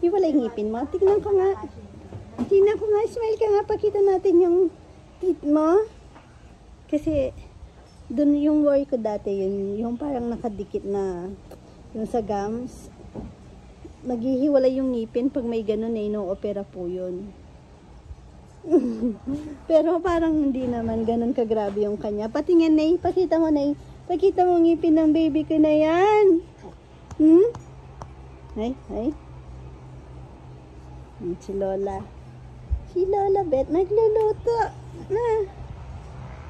Yung pala yung ngipin mo. Tignan ko nga. Smile ka nga. Pakita natin yung teeth mo. Kasi doon yung worry ko dati, yung parang nakadikit na yung sa gums. Maghihiwalay yung ngipin pag may ganun ino-opera po yun. Pero parang hindi naman ganun kagrabe yung kanya. Patingin, Nay. Pakita mo, Nay. Pakita mo ngipin ng baby ko na yan. Ay. Si Lola. Si Lola Bet, nagluluto. Na.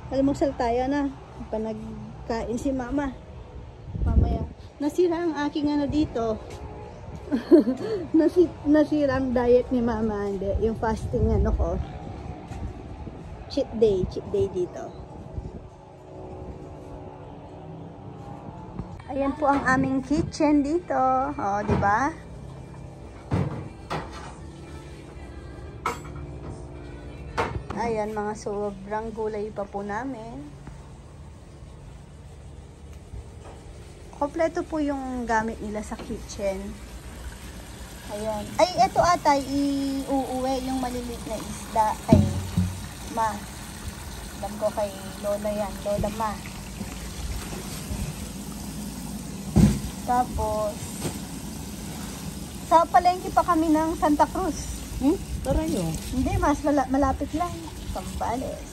Almusal tayo na. Panagkain si Mama. Mamaya. Nasira ang aking ano dito. Nasira ang diet ni Mama. Hindi, yung fasting ano ko. Cheat day dito. Ayan po ang aming kitchen dito. Oh, di ba? Ayan, mga sobrang gulay pa po namin. Kompleto po yung gamit nila sa kitchen. Ayan. Ay, eto ata, iuuwi yung maliliit na isda kay Ma. Alam ko kay Lola yan. Lola Ma. Tapos, sa palengke pa kami ng Santa Cruz. Tara nyo. Hindi, mas malapit lang. Sambales.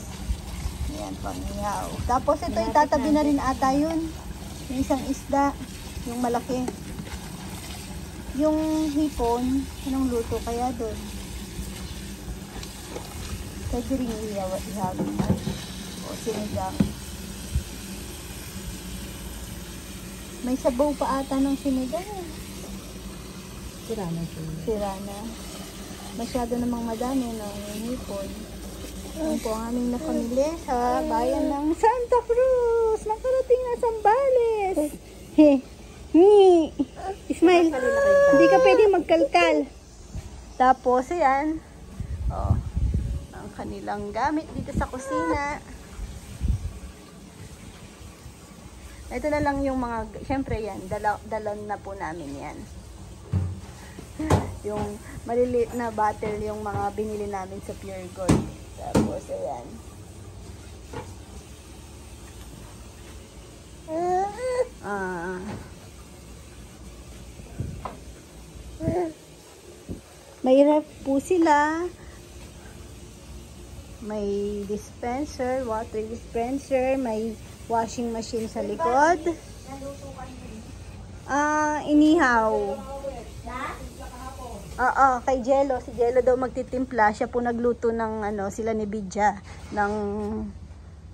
Ayan, pangyaw. Tapos ito, itatabi na rin ata yun. Yung isang isda. Yung malaki. Yung hipon, anong luto kaya doon? Pwede rin ihawin na. O sinigang. May sabaw pa ata ng sinigang. Sira na. Masyado namang madami ng hipon. Yan po ang aming napamili sa bayan ng Santa Cruz. Nakarating na Sambales. Smile. Hindi ka pwede magkalkal. Tapos, ayan. Oh, ang kanilang gamit dito sa kusina. Ito na lang yung mga, syempre yan, dalan na po namin yan. Yung maliliit na bottle, yung mga binili namin sa Pure Gold. Tapos, ayan. May ref po sila. May dispenser, water dispenser, may washing machine sa likod. Inihaw. Oo, kay Jello. Si Jello daw magtitimpla. Siya po nagluto ng sila ni Bidya ng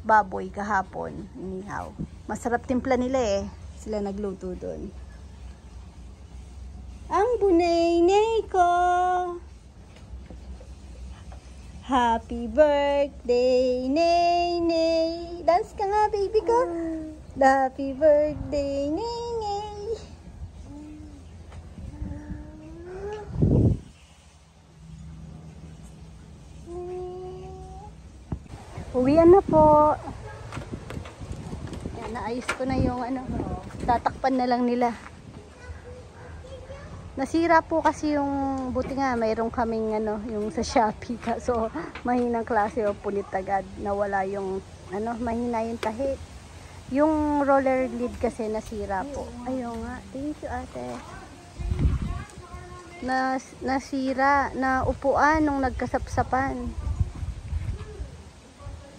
baboy kahapon. Inihaw. Masarap timpla nila eh. Sila nagluto doon. Ang bunay-nay ko. Happy birthday, Nay-Nay. Dance ka nga, baby ko. Happy birthday, Nay-Nay. Uwian na po. Yan, naayos ko na yung tatakpan na lang nila. Nasira po kasi yung, buti nga mayroon kaming yung sa Shopee, so mahinang klase o punit agad, nawala yung mahina yung tahi. Yung roller lid kasi nasira po. Ayun nga, thank you ate. Nasira na upuan nung nagkasapsapan.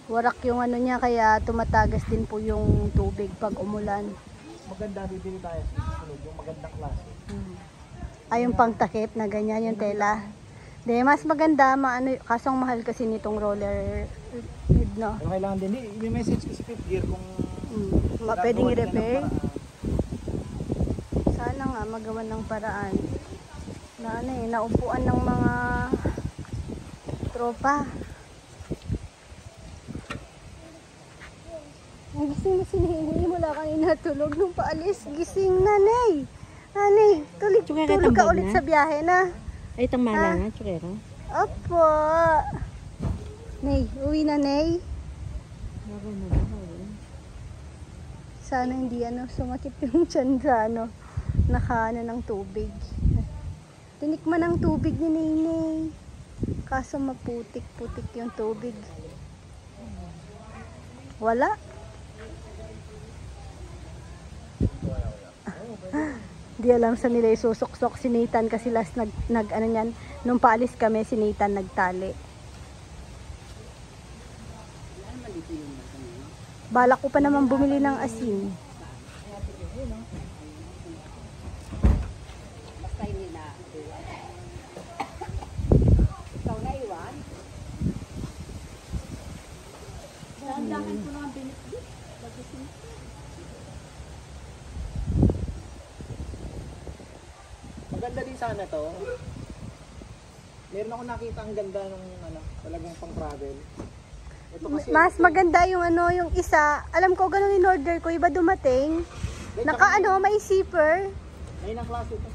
Warak yung niya, kaya tumatagas din po yung tubig pag umulan. Maganda, bibili tayo sa susunod, yung magandang klase. Ay, yung pangtakip na ganyan yung tela. De, mas maganda, kasong mahal kasi nitong roller lid, no? Pero kailangan din, may message ko sa Fifth Gear kung pwedeng i-repair. Sana nga magawan ng paraan. Naupuan ng mga tropa. Ang gising na sinihingi, mula kanina tulog nung paalis. Gising na, Nay. Nanay, tulog ka ulit sa biyahe na. Ay, itang mala nga, tsukera. Opo. Nay, uwi na, Nay. Sana hindi sumakit yung tiyan sa naka ng tubig. Tinikman ng tubig ni Nenay. Kaso maputik-putik yung tubig. Wala. Di alam sa nila isusok-sok si Nathan kasi last niyan, nung paalis kami si Nathan nagtali. Balak ko pa naman bumili ng asin. maganda din sana to. Meron ako nakita ang ganda ng ano, talagang pang travel. Ito kasi Mas maganda yung ano, yung isa. Alam ko ganun in order ko, iba dumating. Naka ano, may zipper. ayun ang klase ito.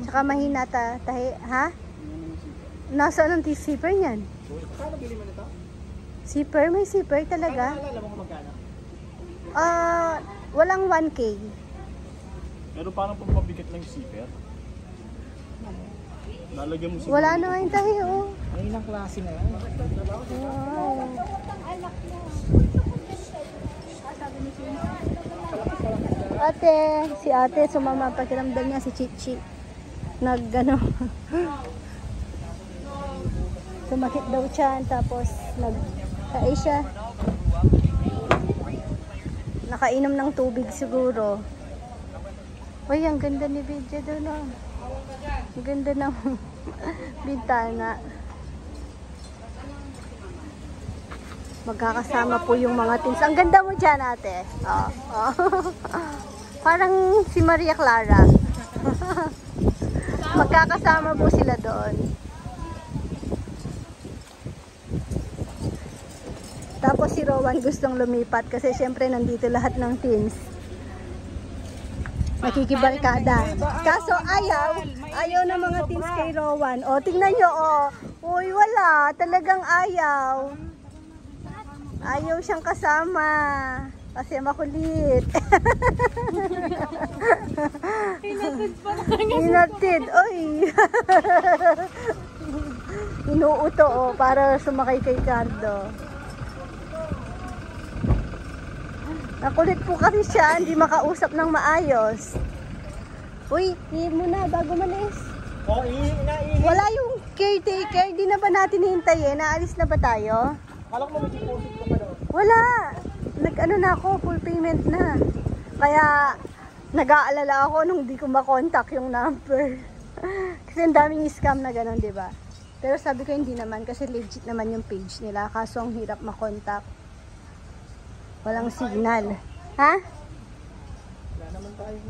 Tsaka mahina tahi, ha? Nasaan ang zipper niyan? Kano bili mo nito? Zipper, may zipper talaga. Alam mo kung magkano? Walang 1K. Pero parang pang mabigat lang yung zipper. Lalagyan mo siguro. Wala na nga yung tahi, oh. Ayun ang klase na yan. Wow. Ate, si ate sumama pakiramdam niya si Chichi. Nagano. Sumakit daw siya tapos nagkain siya. Nakainom ng tubig siguro. Uy, ang ganda ni Vidya doon, oh. Ang ganda ng bintana. Magkakasama po yung mga teens. Ang ganda mo dyan, ate. Oh, oh. Parang si Maria Clara. Magkakasama po sila doon. Tapos si Rowan gustong lumipat kasi syempre nandito lahat ng teens. Nakikibarkada. Kaso ayaw ng mga teens kay Rowan. O, tingnan nyo, o. Uy, wala. Talagang ayaw. Ayaw siyang kasama. Kasi makulit. Hinatid. Uy. Inuuto, o. Para sumakay kay Cardo. Nakulit po kasi siya, hindi makausap ng maayos. Uy, ihi muna bago malis. Oh, ihi. Wala yung caretaker, di na ba natin hihintayin? Naalis na ba tayo? Kala ko may deposit ko pa doon. Wala. Nag-ano na ako, full payment na. Kaya nag-aalala ako nung di ko makontak yung number. Kasi ang daming scam na gano'n, di ba? Pero sabi ko hindi naman kasi legit naman yung page nila. Kaso ang hirap makontak. Walang signal. Ha?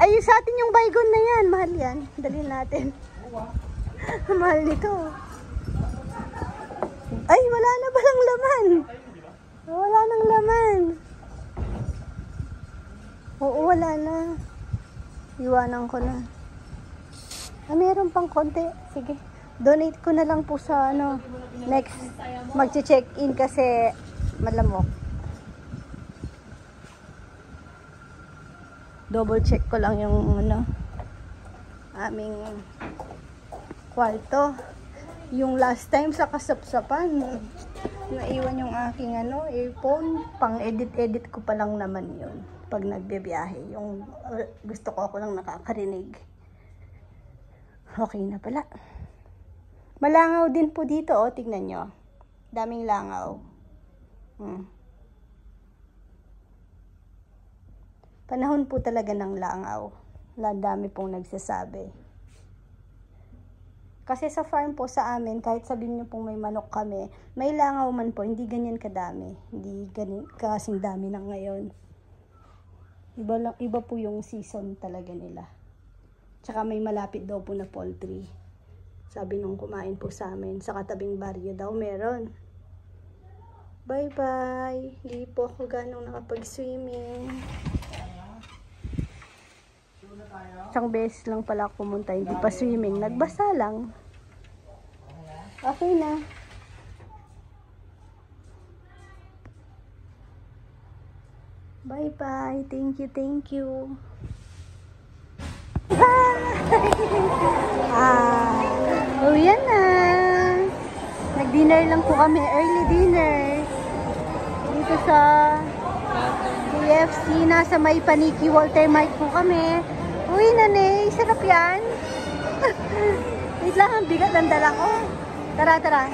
Ay, sa atin yung Baygon na yan. Mahal yan. Dalhin natin. Mahal nito. Ay, wala na palang laman. Wala nang laman. Oo, wala na. Iwanan ko na. Meron pang konti. Sige. Donate ko na lang po sa ano. Next. Mag-check-in kasi malamok. Double check ko lang yung ano, aming kwarto. Yung last time sa kasapsapan, naiwan yung aking ano, earphone. Pang edit ko pa lang naman yun pag nagbibiyahe. Yung gusto ko ako lang nakakarinig. Okay na pala. Malangaw din po dito, oh, tignan nyo. Daming langaw. Panahon po talaga ng langaw. Dami pong nagsasabi. Kasi sa farm po sa amin, kahit sabihin nyo pong may manok kami, may langaw man po, hindi ganyan kadami. Hindi ganyan, kasing dami na ngayon. Iba po yung season talaga nila. Tsaka may malapit daw po na poultry. Sabi nung kumain po sa amin, sa katabing baryo daw meron. Bye-bye. Hindi po ako ganong nakapag-swimming. Isang beses lang pala ako pumunta, hindi pa swimming. Nagbasa lang. Okay na. Bye-bye. Thank you, thank you. Uwi na. Nag-dinner lang po kami. Early dinner. Dito sa KFC. Nasa may Paniki Walter Mike po kami. Uy, nanay, sarap yan. Wait lang, ang bigat ng dala ko. Tara, tara.